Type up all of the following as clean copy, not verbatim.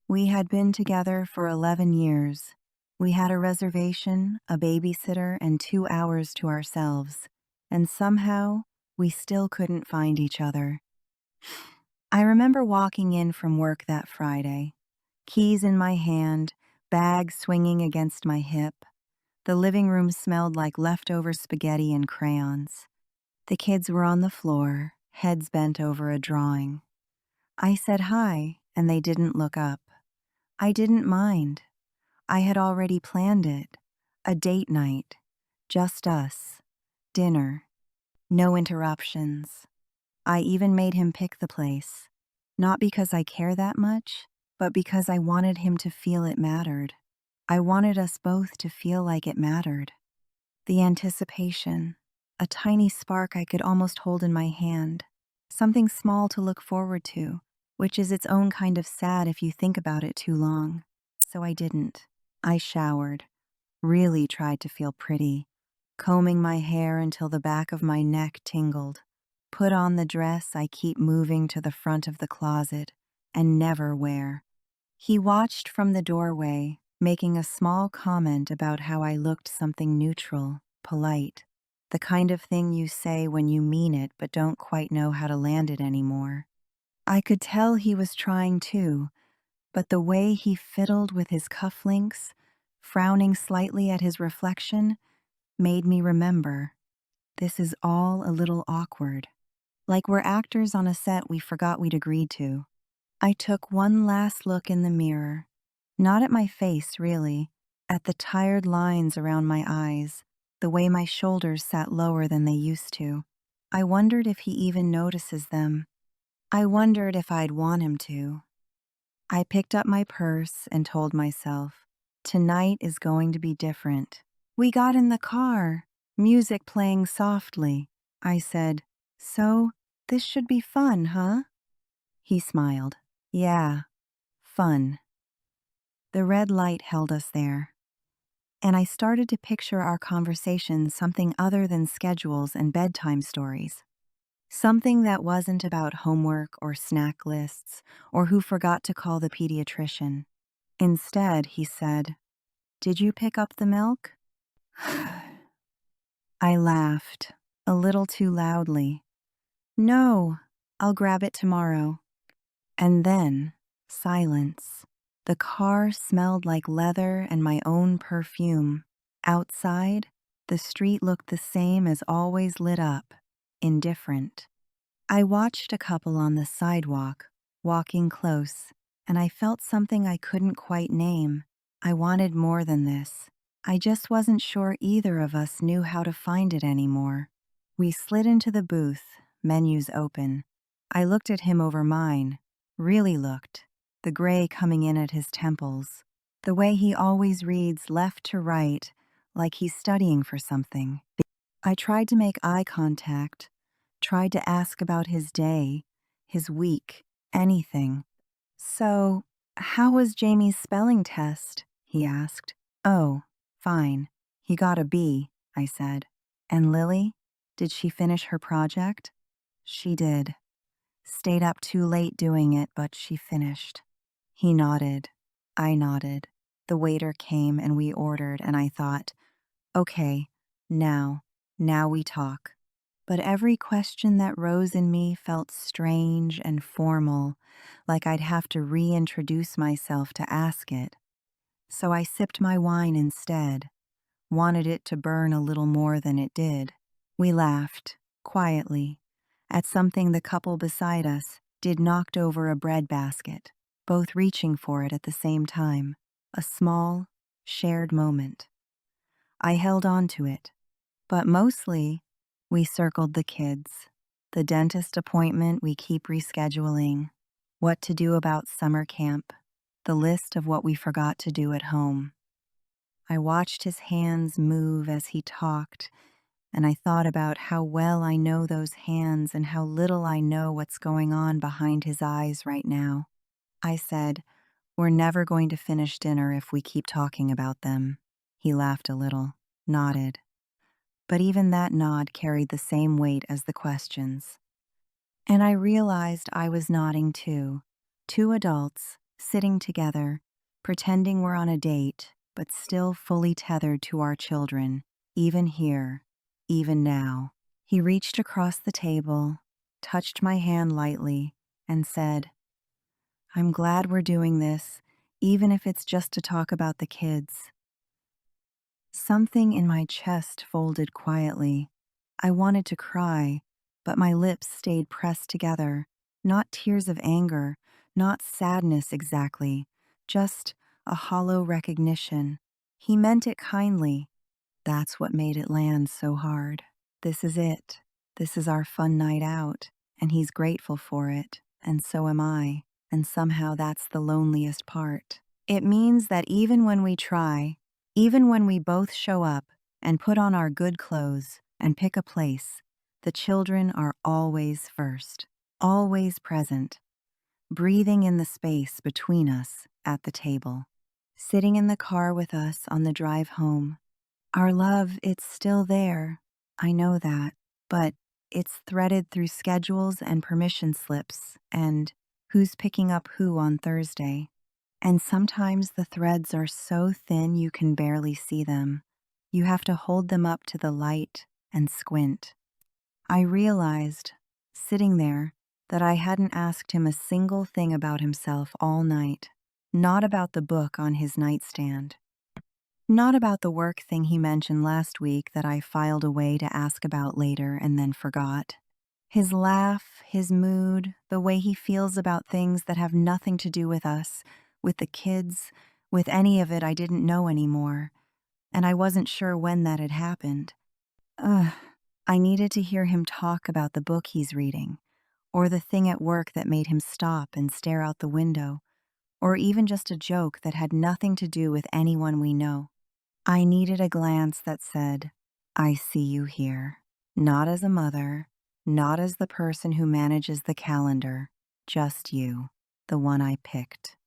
We had been together for 11 years. We had a reservation, a babysitter, and 2 hours to ourselves, and somehow we still couldn't find each other. I remember walking in from work that Friday, keys in my hand, bag swinging against my hip. The living room smelled like leftover spaghetti and crayons. The kids were on the floor, heads bent over a drawing. I said hi, and they didn't look up. I didn't mind. I had already planned it. A date night. Just us. Dinner. No interruptions. I even made him pick the place. Not because I care that much, but because I wanted him to feel it mattered. I wanted us both to feel like it mattered. The anticipation. A tiny spark I could almost hold in my hand. Something small to look forward to, which is its own kind of sad if you think about it too long. So I didn't. I showered, really tried to feel pretty, combing my hair until the back of my neck tingled, put on the dress I keep moving to the front of the closet and never wear. He watched from the doorway, making a small comment about how I looked something neutral, polite, the kind of thing you say when you mean it but don't quite know how to land it anymore. I could tell he was trying too, but the way he fiddled with his cufflinks, frowning slightly at his reflection, made me remember. This is all a little awkward. Like we're actors on a set we forgot we'd agreed to. I took one last look in the mirror. Not at my face, really. At the tired lines around my eyes, the way my shoulders sat lower than they used to. I wondered if he even notices them. I wondered if I'd want him to. I picked up my purse and told myself, tonight is going to be different. We got in the car, music playing softly. I said, so, this should be fun, huh? He smiled. Yeah, fun. The red light held us there, and I started to picture our conversation something other than schedules and bedtime stories. Something that wasn't about homework or snack lists or who forgot to call the pediatrician. Instead, he said, "Did you pick up the milk?" I laughed, a little too loudly. "No, I'll grab it tomorrow." And then, silence. The car smelled like leather and my own perfume. Outside, the street looked the same as always, lit up, indifferent. I watched a couple on the sidewalk, walking close, and I felt something I couldn't quite name. I wanted more than this. I just wasn't sure either of us knew how to find it anymore. We slid into the booth, menus open. I looked at him over mine, really looked, the gray coming in at his temples, the way he always reads left to right, like he's studying for something. I tried to make eye contact, tried to ask about his day, his week, anything. So, how was Jamie's spelling test? He asked. Oh, fine. He got a B, I said. And Lily? Did she finish her project? She did. Stayed up too late doing it, but she finished. He nodded. I nodded. The waiter came and we ordered, and I thought, okay, now we talk. But every question that rose in me felt strange and formal, like I'd have to reintroduce myself to ask it. So I sipped my wine instead, wanted it to burn a little more than it did. We laughed, quietly, at something the couple beside us did knocked over a bread basket, both reaching for it at the same time. A small, shared moment. I held on to it, but mostly, we circled the kids, the dentist appointment we keep rescheduling, what to do about summer camp, the list of what we forgot to do at home. I watched his hands move as he talked, and I thought about how well I know those hands and how little I know what's going on behind his eyes right now. I said, "We're never going to finish dinner if we keep talking about them." He laughed a little, nodded. But even that nod carried the same weight as the questions. And I realized I was nodding too. Two adults, sitting together, pretending we're on a date, but still fully tethered to our children, even here, even now. He reached across the table, touched my hand lightly, and said, "I'm glad we're doing this, even if it's just to talk about the kids." Something in my chest folded quietly. I wanted to cry, but my lips stayed pressed together. Not tears of anger, not sadness exactly, just a hollow recognition. He meant it kindly. That's what made it land so hard. This is it. This is our fun night out, and he's grateful for it, and so am I. And somehow that's the loneliest part. It means that even when we try, even when we both show up and put on our good clothes and pick a place, the children are always first, always present, breathing in the space between us at the table, sitting in the car with us on the drive home. Our love, it's still there, I know that, but it's threaded through schedules and permission slips and who's picking up who on Thursday. And sometimes the threads are so thin you can barely see them. You have to hold them up to the light and squint. I realized, sitting there, that I hadn't asked him a single thing about himself all night. Not about the book on his nightstand. Not about the work thing he mentioned last week that I filed away to ask about later and then forgot. His laugh, his mood, the way he feels about things that have nothing to do with us, with the kids, with any of it I didn't know anymore. And I wasn't sure when that had happened. Ugh, I needed to hear him talk about the book he's reading, or the thing at work that made him stop and stare out the window, or even just a joke that had nothing to do with anyone we know. I needed a glance that said, "I see you here." Not as a mother, not as the person who manages the calendar, just you, the one I picked.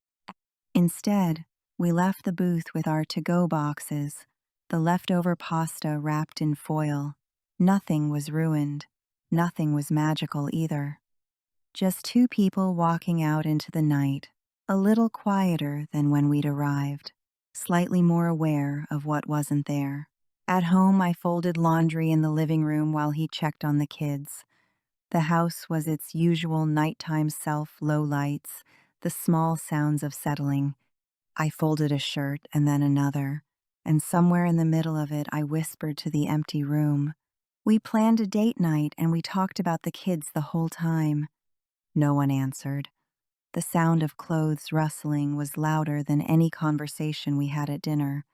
Instead, we left the booth with our to-go boxes, the leftover pasta wrapped in foil. Nothing was ruined. Nothing was magical either. Just two people walking out into the night, a little quieter than when we'd arrived, slightly more aware of what wasn't there. At home, I folded laundry in the living room while he checked on the kids. The house was its usual nighttime self, low lights, the small sounds of settling. I folded a shirt and then another, and somewhere in the middle of it I whispered to the empty room. We planned a date night and we talked about the kids the whole time. No one answered. The sound of clothes rustling was louder than any conversation we had at dinner.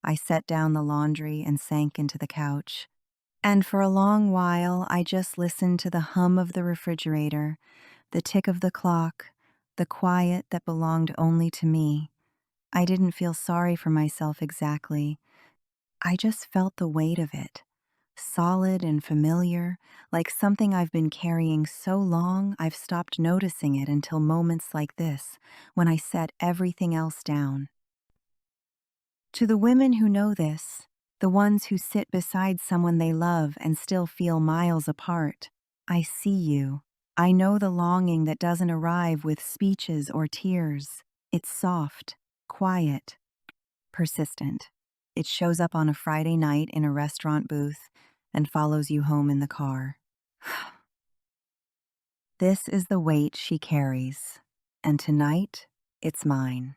I set down the laundry and sank into the couch. And for a long while, I just listened to the hum of the refrigerator, the tick of the clock, the quiet that belonged only to me. I didn't feel sorry for myself exactly. I just felt the weight of it, solid and familiar, like something I've been carrying so long I've stopped noticing it until moments like this, when I set everything else down. To the women who know this, the ones who sit beside someone they love and still feel miles apart, I see you. I know the longing that doesn't arrive with speeches or tears. It's soft, quiet, persistent. It shows up on a Friday night in a restaurant booth and follows you home in the car. This is the weight she carries, and tonight, it's mine.